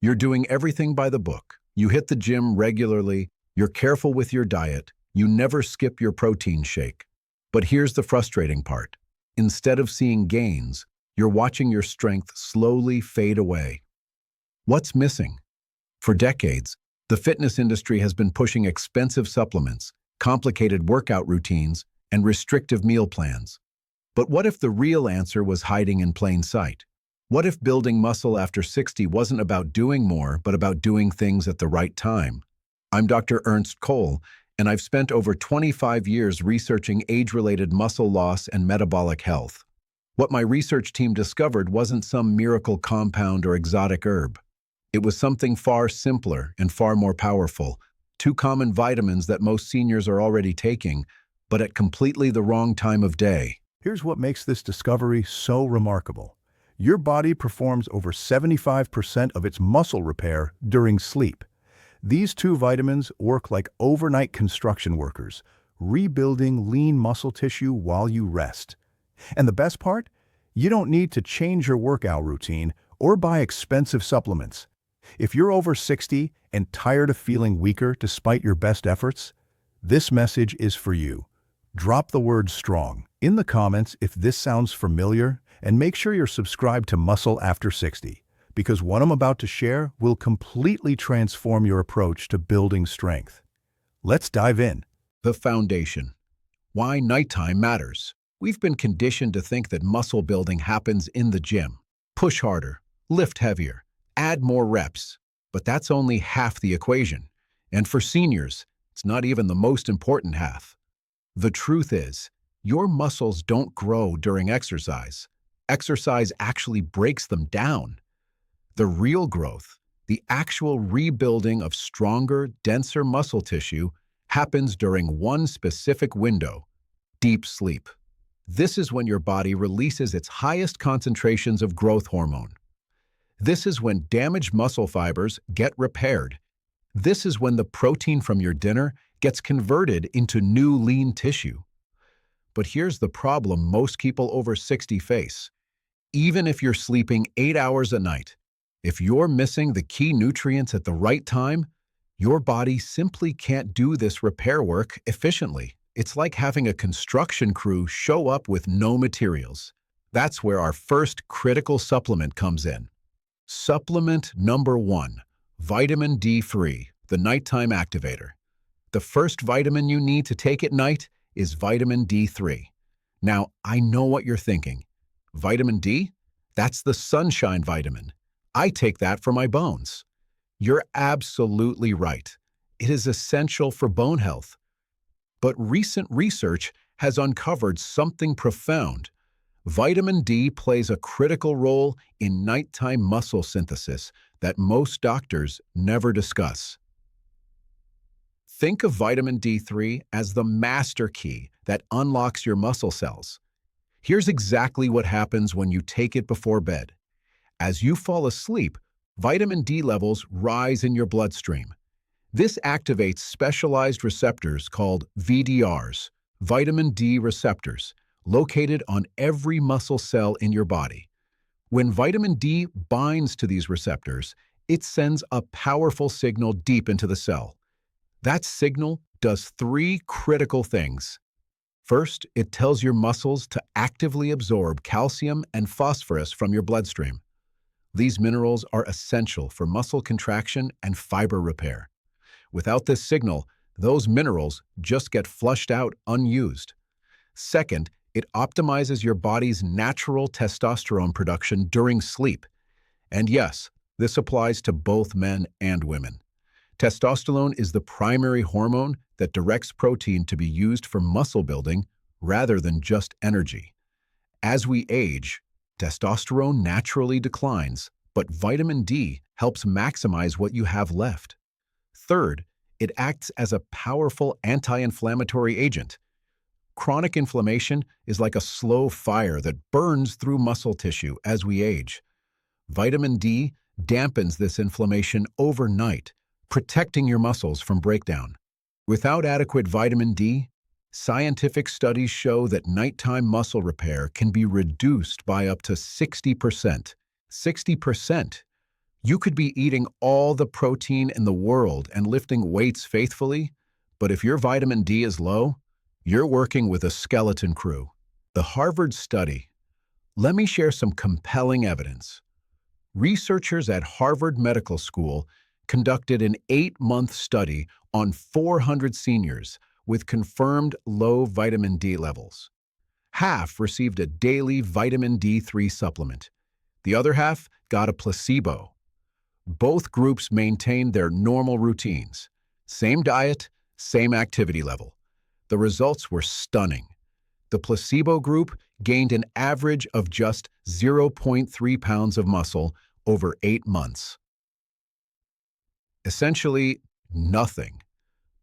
You're doing everything by the book. You hit the gym regularly, you're careful with your diet, you never skip your protein shake. But here's the frustrating part. Instead of seeing gains, you're watching your strength slowly fade away. What's missing? For decades, the fitness industry has been pushing expensive supplements, complicated workout routines, and restrictive meal plans. But what if the real answer was hiding in plain sight? What if building muscle after 60 wasn't about doing more, but about doing things at the right time? I'm Dr. Ernst Cole, and I've spent over 25 years researching age-related muscle loss and metabolic health. What my research team discovered wasn't some miracle compound or exotic herb. It was something far simpler and far more powerful, two common vitamins that most seniors are already taking, but at completely the wrong time of day. Here's what makes this discovery so remarkable. Your body performs over 75% of its muscle repair during sleep. These two vitamins work like overnight construction workers, rebuilding lean muscle tissue while you rest. And the best part? You don't need to change your workout routine or buy expensive supplements. If you're over 60 and tired of feeling weaker despite your best efforts, this message is for you. Drop the word STRONG in the comments if this sounds familiar, and make sure you're subscribed to Muscle After 60, because what I'm about to share will completely transform your approach to building strength. Let's dive in. The foundation. Why nighttime matters. We've been conditioned to think that muscle building happens in the gym. Push harder, lift heavier, add more reps. But that's only half the equation. And for seniors, it's not even the most important half. The truth is, your muscles don't grow during exercise. Exercise actually breaks them down. The real growth, the actual rebuilding of stronger, denser muscle tissue, happens during one specific window: deep sleep. This is when your body releases its highest concentrations of growth hormone. This is when damaged muscle fibers get repaired. This is when the protein from your dinner gets converted into new lean tissue. But here's the problem most people over 60 face. Even if you're sleeping 8 hours a night, if you're missing the key nutrients at the right time, your body simply can't do this repair work efficiently. It's like having a construction crew show up with no materials. That's where our first critical supplement comes in. Supplement number 1, vitamin D3, the nighttime activator. The first vitamin you need to take at night is vitamin D3. Now, I know what you're thinking. Vitamin D? That's the sunshine vitamin. I take that for my bones. You're absolutely right. It is essential for bone health. But recent research has uncovered something profound. Vitamin D plays a critical role in nighttime muscle synthesis that most doctors never discuss. Think of vitamin D3 as the master key that unlocks your muscle cells. Here's exactly what happens when you take it before bed. As you fall asleep, vitamin D levels rise in your bloodstream. This activates specialized receptors called VDRs, vitamin D receptors, located on every muscle cell in your body. When vitamin D binds to these receptors, it sends a powerful signal deep into the cell. That signal does 3 critical things. First, it tells your muscles to actively absorb calcium and phosphorus from your bloodstream. These minerals are essential for muscle contraction and fiber repair. Without this signal, those minerals just get flushed out unused. Second, it optimizes your body's natural testosterone production during sleep. And yes, this applies to both men and women. Testosterone is the primary hormone that directs protein to be used for muscle building rather than just energy. As we age, testosterone naturally declines, but vitamin D helps maximize what you have left. Third, it acts as a powerful anti-inflammatory agent. Chronic inflammation is like a slow fire that burns through muscle tissue as we age. Vitamin D dampens this inflammation overnight, protecting your muscles from breakdown. Without adequate vitamin D, scientific studies show that nighttime muscle repair can be reduced by up to 60%. 60%! You could be eating all the protein in the world and lifting weights faithfully, but if your vitamin D is low, you're working with a skeleton crew. The Harvard study. Let me share some compelling evidence. Researchers at Harvard Medical School conducted an 8-month study on 400 seniors with confirmed low vitamin D levels. Half received a daily vitamin D3 supplement. The other half got a placebo. Both groups maintained their normal routines. Same diet, same activity level. The results were stunning. The placebo group gained an average of just 0.3 pounds of muscle over 8 months. Essentially, nothing.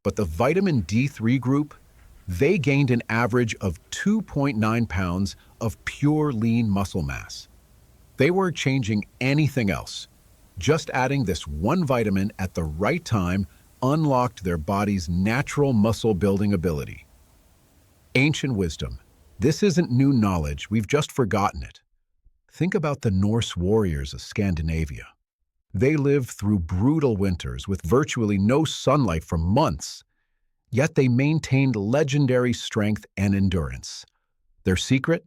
But the vitamin D3 group, they gained an average of 2.9 pounds of pure lean muscle mass. They weren't changing anything else. Just adding this one vitamin at the right time unlocked their body's natural muscle-building ability. Ancient wisdom. This isn't new knowledge, we've just forgotten it. Think about the Norse warriors of Scandinavia. They lived through brutal winters with virtually no sunlight for months, yet they maintained legendary strength and endurance. Their secret?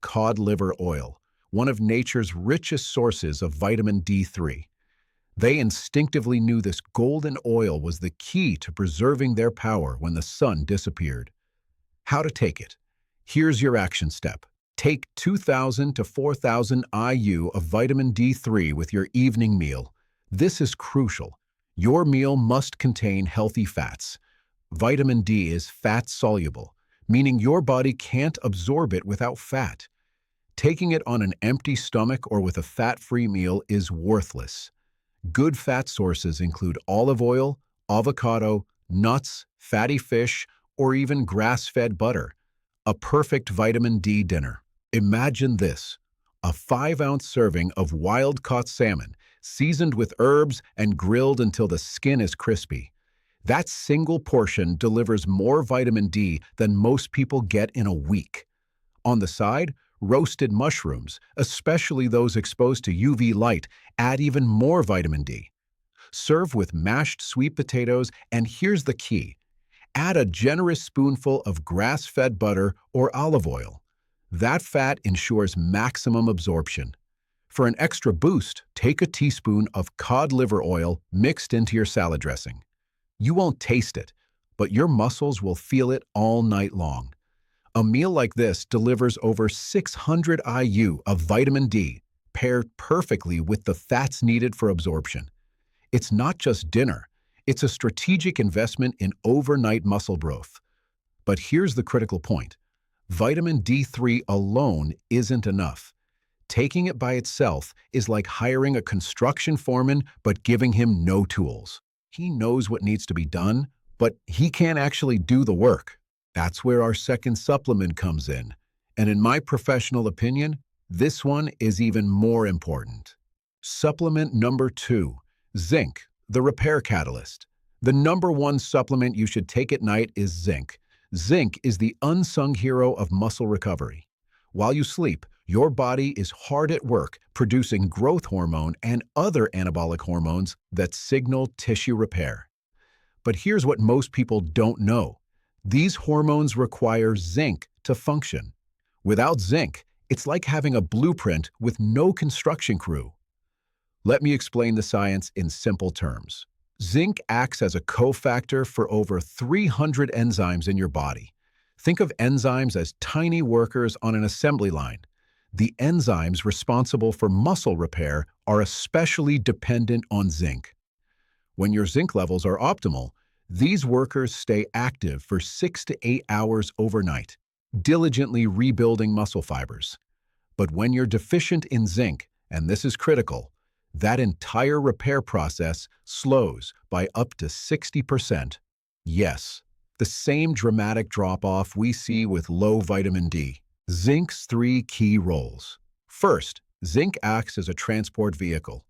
Cod liver oil, one of nature's richest sources of vitamin D3. They instinctively knew this golden oil was the key to preserving their power when the sun disappeared. How to take it? Here's your action step. Take 2,000 to 4,000 IU of vitamin D3 with your evening meal. This is crucial. Your meal must contain healthy fats. Vitamin D is fat-soluble, meaning your body can't absorb it without fat. Taking it on an empty stomach or with a fat-free meal is worthless. Good fat sources include olive oil, avocado, nuts, fatty fish, or even grass-fed butter. A perfect vitamin D dinner. Imagine this: a 5-ounce serving of wild-caught salmon, seasoned with herbs and grilled until the skin is crispy. That single portion delivers more vitamin D than most people get in a week. On the side, roasted mushrooms, especially those exposed to UV light, add even more vitamin D. Serve with mashed sweet potatoes, and here's the key: add a generous spoonful of grass-fed butter or olive oil. That fat ensures maximum absorption. For an extra boost, take a teaspoon of cod liver oil mixed into your salad dressing. You won't taste it, but your muscles will feel it all night long. A meal like this delivers over 600 IU of vitamin D, paired perfectly with the fats needed for absorption. It's not just dinner, it's a strategic investment in overnight muscle growth. But here's the critical point. Vitamin D3 alone isn't enough. Taking it by itself is like hiring a construction foreman but giving him no tools. He knows what needs to be done, but he can't actually do the work. That's where our second supplement comes in. And in my professional opinion, this one is even more important. Supplement number 2, zinc, the repair catalyst. The number 1 supplement you should take at night is zinc. Zinc is the unsung hero of muscle recovery. While you sleep, your body is hard at work producing growth hormone and other anabolic hormones that signal tissue repair. But here's what most people don't know. These hormones require zinc to function. Without zinc, it's like having a blueprint with no construction crew. Let me explain the science in simple terms. Zinc acts as a cofactor for over 300 enzymes in your body. Think of enzymes as tiny workers on an assembly line. The enzymes responsible for muscle repair are especially dependent on zinc. When your zinc levels are optimal, these workers stay active for 6 to 8 hours overnight, diligently rebuilding muscle fibers. But when you're deficient in zinc, and this is critical, that entire repair process slows by up to 60%. Yes, the same dramatic drop-off we see with low vitamin D. Zinc's 3 key roles. First, zinc acts as a transport vehicle.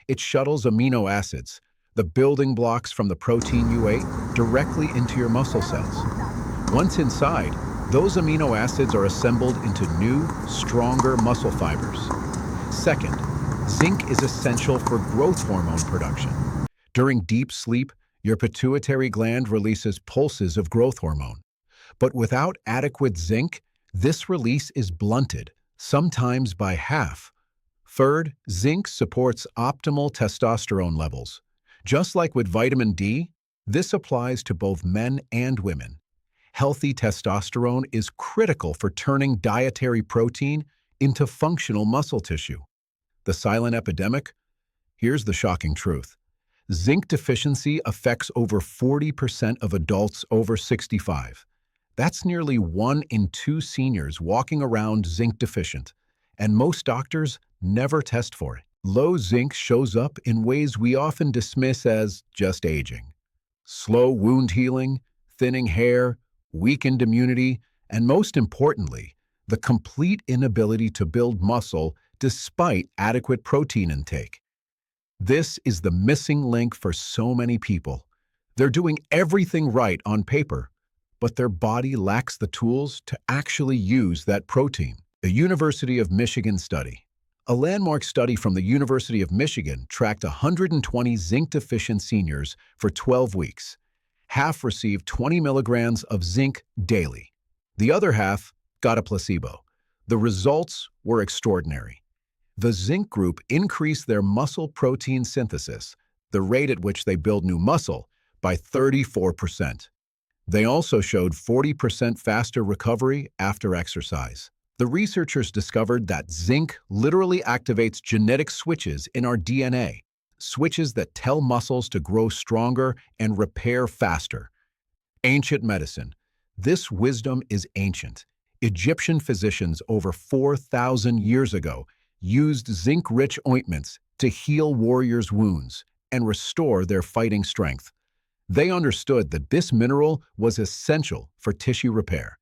It shuttles amino acids, the building blocks from the protein you ate, directly into your muscle cells. Once inside, those amino acids are assembled into new, stronger muscle fibers. Second, Zinc is essential for growth hormone production. During deep sleep, your pituitary gland releases pulses of growth hormone. But without adequate zinc, this release is blunted, sometimes by half. Third, zinc supports optimal testosterone levels. Just like with vitamin D, this applies to both men and women. Healthy testosterone is critical for turning dietary protein into functional muscle tissue. The silent epidemic? Here's the shocking truth. Zinc deficiency affects over 40% of adults over 65. That's nearly 1 in 2 seniors walking around zinc deficient, and most doctors never test for it. Low zinc shows up in ways we often dismiss as just aging. Slow wound healing, thinning hair, weakened immunity, and most importantly, the complete inability to build muscle despite adequate protein intake. This is the missing link for so many people. They're doing everything right on paper, but their body lacks the tools to actually use that protein. The University of Michigan study. A landmark study from the University of Michigan tracked 120 zinc-deficient seniors for 12 weeks. Half received 20 milligrams of zinc daily. The other half got a placebo. The results were extraordinary. The zinc group increased their muscle protein synthesis, the rate at which they build new muscle, by 34%. They also showed 40% faster recovery after exercise. The researchers discovered that zinc literally activates genetic switches in our DNA, switches that tell muscles to grow stronger and repair faster. Ancient medicine. This wisdom is ancient. Egyptian physicians over 4,000 years ago used zinc-rich ointments to heal warriors' wounds and restore their fighting strength. They understood that this mineral was essential for tissue repair.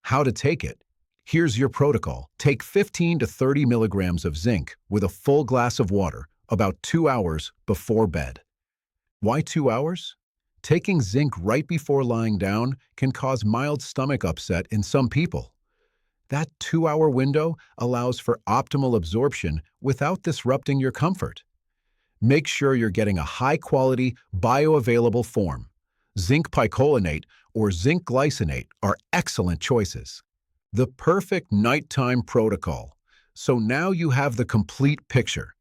How to take it? Here's your protocol. Take 15 to 30 milligrams of zinc with a full glass of water about 2 hours before bed. Why 2 hours? Taking zinc right before lying down can cause mild stomach upset in some people. That 2-hour window allows for optimal absorption without disrupting your comfort. Make sure you're getting a high-quality, bioavailable form. Zinc picolinate or zinc glycinate are excellent choices. The perfect nighttime protocol. So now you have the complete picture.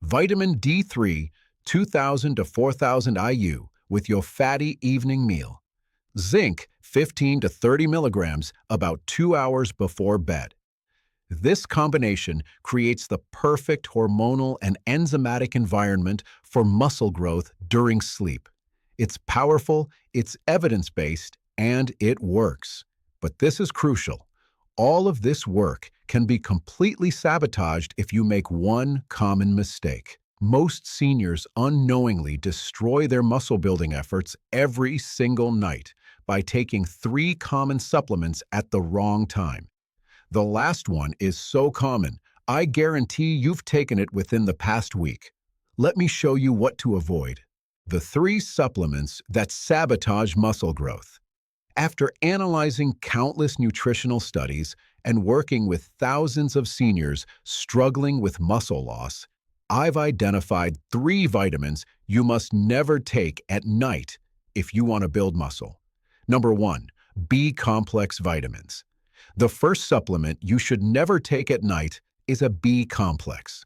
Vitamin D3, 2,000 to 4,000 IU with your fatty evening meal. Zinc, 15 to 30 milligrams about 2 hours before bed. This combination creates the perfect hormonal and enzymatic environment for muscle growth during sleep. It's powerful, it's evidence-based, and it works. But this is crucial. All of this work can be completely sabotaged if you make one common mistake. Most seniors unknowingly destroy their muscle-building efforts every single night by taking 3 common supplements at the wrong time. The last one is so common, I guarantee you've taken it within the past week. Let me show you what to avoid. The 3 supplements that sabotage muscle growth. After analyzing countless nutritional studies and working with thousands of seniors struggling with muscle loss, I've identified 3 vitamins you must never take at night if you want to build muscle. Number 1, B-complex vitamins. The first supplement you should never take at night is a B-complex.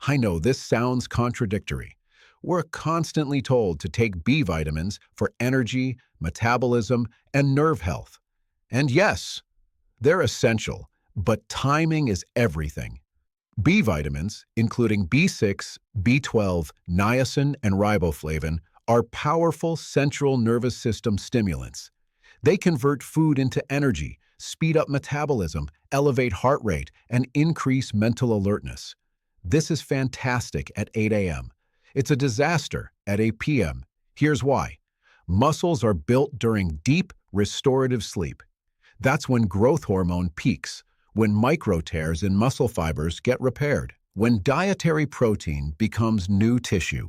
I know this sounds contradictory. We're constantly told to take B vitamins for energy, metabolism, and nerve health. And yes, they're essential, but timing is everything. B vitamins, including B6, B12, niacin, and riboflavin, are powerful central nervous system stimulants. They convert food into energy, speed up metabolism, elevate heart rate, and increase mental alertness. This is fantastic at 8 a.m. It's a disaster at 8 p.m. Here's why. Muscles are built during deep, restorative sleep. That's when growth hormone peaks, when micro tears in muscle fibers get repaired, when dietary protein becomes new tissue.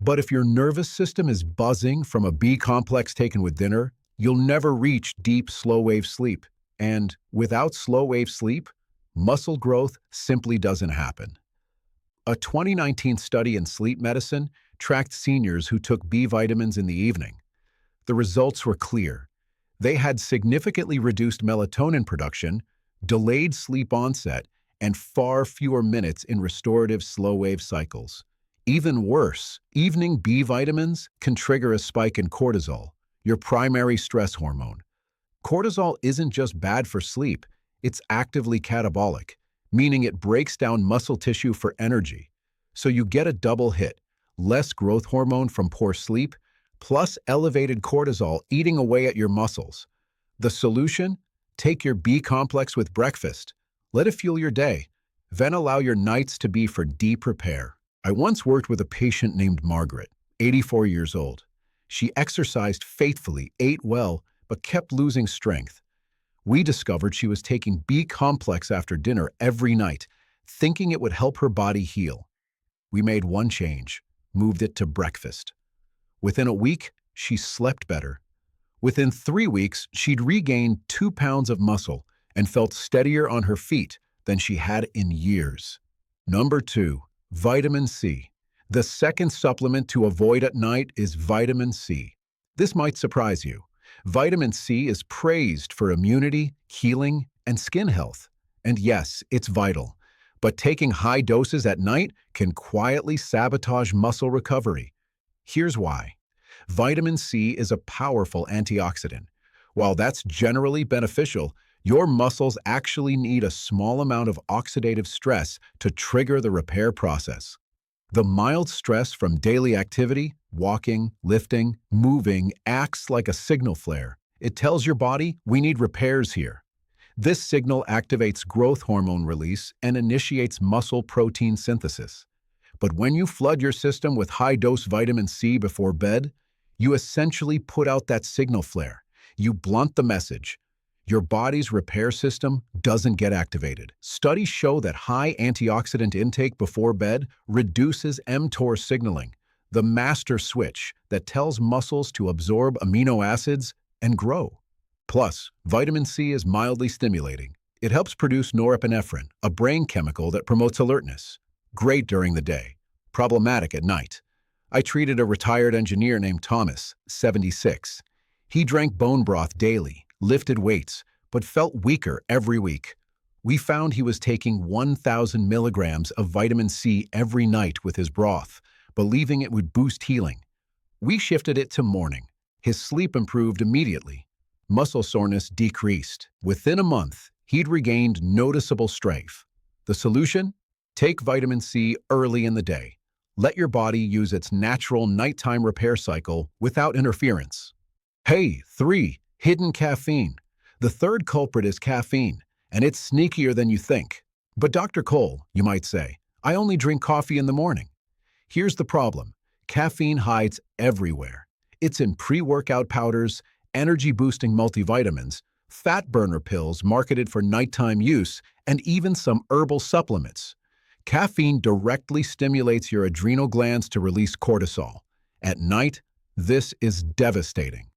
But if your nervous system is buzzing from a B-complex taken with dinner, you'll never reach deep, slow-wave sleep. And without slow-wave sleep, muscle growth simply doesn't happen. A 2019 study in sleep medicine tracked seniors who took B vitamins in the evening. The results were clear. They had significantly reduced melatonin production, delayed sleep onset, and far fewer minutes in restorative slow-wave cycles. Even worse, evening B vitamins can trigger a spike in cortisol, your primary stress hormone. Cortisol isn't just bad for sleep, it's actively catabolic, meaning it breaks down muscle tissue for energy. So you get a double hit: less growth hormone from poor sleep, plus elevated cortisol eating away at your muscles. The solution? Take your B complex with breakfast. Let it fuel your day. Then allow your nights to be for deep repair. I once worked with a patient named Margaret, 84 years old. She exercised faithfully, ate well, but kept losing strength. We discovered she was taking B complex after dinner every night, thinking it would help her body heal. We made one change, moved it to breakfast. Within a week, she slept better. Within 3 weeks, she'd regained 2 pounds of muscle and felt steadier on her feet than she had in years. Number 2, vitamin C. The second supplement to avoid at night is vitamin C. This might surprise you. Vitamin C is praised for immunity, healing, and skin health. And yes, it's vital. But taking high doses at night can quietly sabotage muscle recovery. Here's why. Vitamin C is a powerful antioxidant. While that's generally beneficial, your muscles actually need a small amount of oxidative stress to trigger the repair process. The mild stress from daily activity, walking, lifting, moving, acts like a signal flare. It tells your body, we need repairs here. This signal activates growth hormone release and initiates muscle protein synthesis. But when you flood your system with high-dose vitamin C before bed, you essentially put out that signal flare. You blunt the message. Your body's repair system doesn't get activated. Studies show that high antioxidant intake before bed reduces mTOR signaling, the master switch that tells muscles to absorb amino acids and grow. Plus, vitamin C is mildly stimulating. It helps produce norepinephrine, a brain chemical that promotes alertness. Great during the day, problematic at night. I treated a retired engineer named Thomas, 76. He drank bone broth daily, lifted weights, but felt weaker every week. We found he was taking 1,000 milligrams of vitamin C every night with his broth, believing it would boost healing. We shifted it to morning. His sleep improved immediately. Muscle soreness decreased. Within a month, he'd regained noticeable strength. The solution? Take vitamin C early in the day. Let your body use its natural nighttime repair cycle without interference. Hey, 3. Hidden caffeine. The third culprit is caffeine, and it's sneakier than you think. But Dr. Cole, you might say, I only drink coffee in the morning. Here's the problem. Caffeine hides everywhere. It's in pre-workout powders, energy-boosting multivitamins, fat burner pills marketed for nighttime use, and even some herbal supplements. Caffeine directly stimulates your adrenal glands to release cortisol. At night, this is devastating.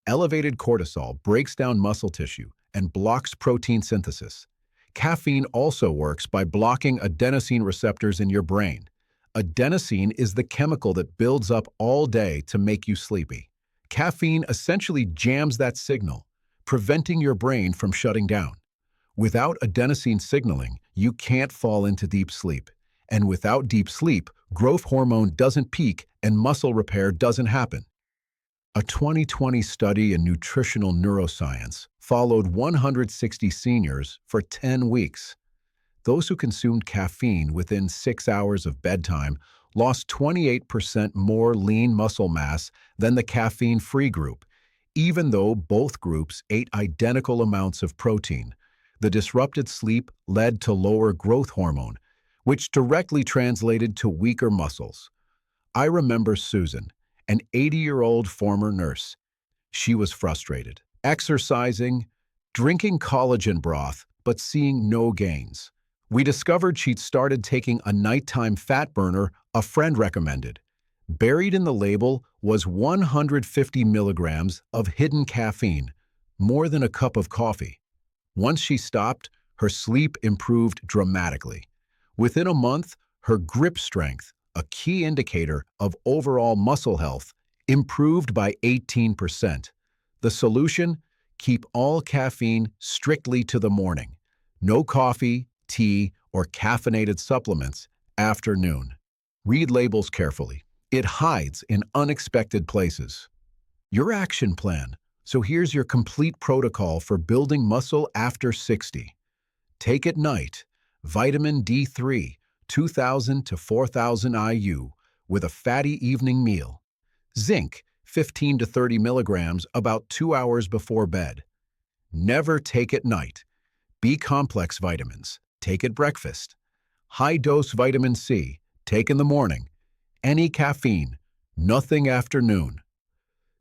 Elevated cortisol breaks down muscle tissue and blocks protein synthesis. Caffeine also works by blocking adenosine receptors in your brain. Adenosine is the chemical that builds up all day to make you sleepy. Caffeine essentially jams that signal, preventing your brain from shutting down. Without adenosine signaling, you can't fall into deep sleep. And without deep sleep, growth hormone doesn't peak and muscle repair doesn't happen. A 2020 study in nutritional neuroscience followed 160 seniors for 10 weeks. Those who consumed caffeine within 6 hours of bedtime lost 28% more lean muscle mass than the caffeine-free group, even though both groups ate identical amounts of protein. The disrupted sleep led to lower growth hormone, which directly translated to weaker muscles. I remember Susan, an 80-year-old former nurse. She was frustrated, exercising, drinking collagen broth, but seeing no gains. We discovered she'd started taking a nighttime fat burner a friend recommended. Buried in the label was 150 milligrams of hidden caffeine, more than a cup of coffee. Once she stopped, her sleep improved dramatically. Within a month, Her grip strength, a key indicator of overall muscle health, improved by 18%. The solution? Keep all caffeine strictly to the morning. No coffee, tea, or caffeinated supplements after noon. Read labels carefully. It hides in unexpected places. Your action plan. So here's your complete protocol for building muscle after 60. Take at night, vitamin D3, 2,000 to 4,000 IU, with a fatty evening meal. Zinc, 15 to 30 milligrams about 2 hours before bed. Never take at night. B-complex vitamins, take at breakfast. High-dose vitamin C, take in the morning. Any caffeine, nothing after noon.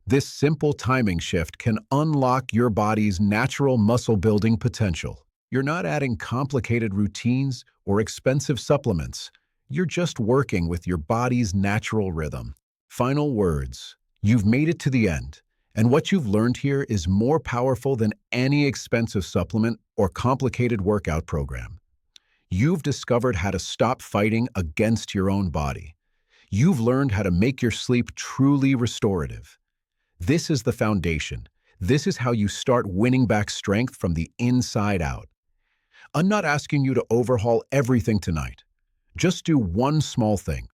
This simple timing shift can unlock your body's natural muscle-building potential. You're not adding complicated routines or expensive supplements. You're just working with your body's natural rhythm. Final words. You've made it to the end, and what you've learned here is more powerful than any expensive supplement or complicated workout program. You've discovered how to stop fighting against your own body. You've learned how to make your sleep truly restorative. This is the foundation. This is how you start winning back strength from the inside out. I'm not asking you to overhaul everything tonight. Just do one small thing.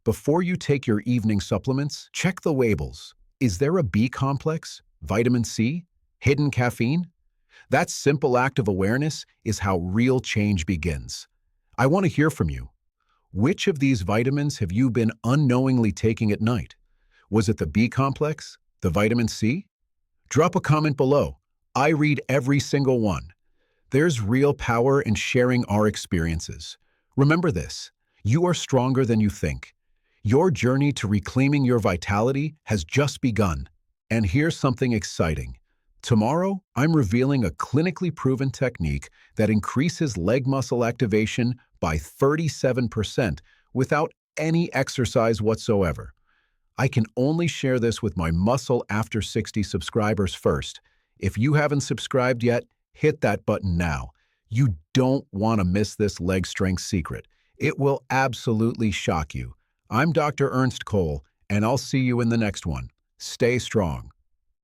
Before you take your evening supplements, check the labels. Is there a B complex, vitamin C, hidden caffeine? That simple act of awareness is how real change begins. I want to hear from you. Which of these vitamins have you been unknowingly taking at night? Was it the B complex, the vitamin C? Drop a comment below. I read every single one. There's real power in sharing our experiences. Remember this, you are stronger than you think. Your journey to reclaiming your vitality has just begun. And here's something exciting. Tomorrow, I'm revealing a clinically proven technique that increases leg muscle activation by 37% without any exercise whatsoever. I can only share this with my Muscle After 60 subscribers first. If you haven't subscribed yet, hit that button now. You don't want to miss this leg strength secret. It will absolutely shock you. I'm Dr. Ernst Cole, and I'll see you in the next one. Stay strong.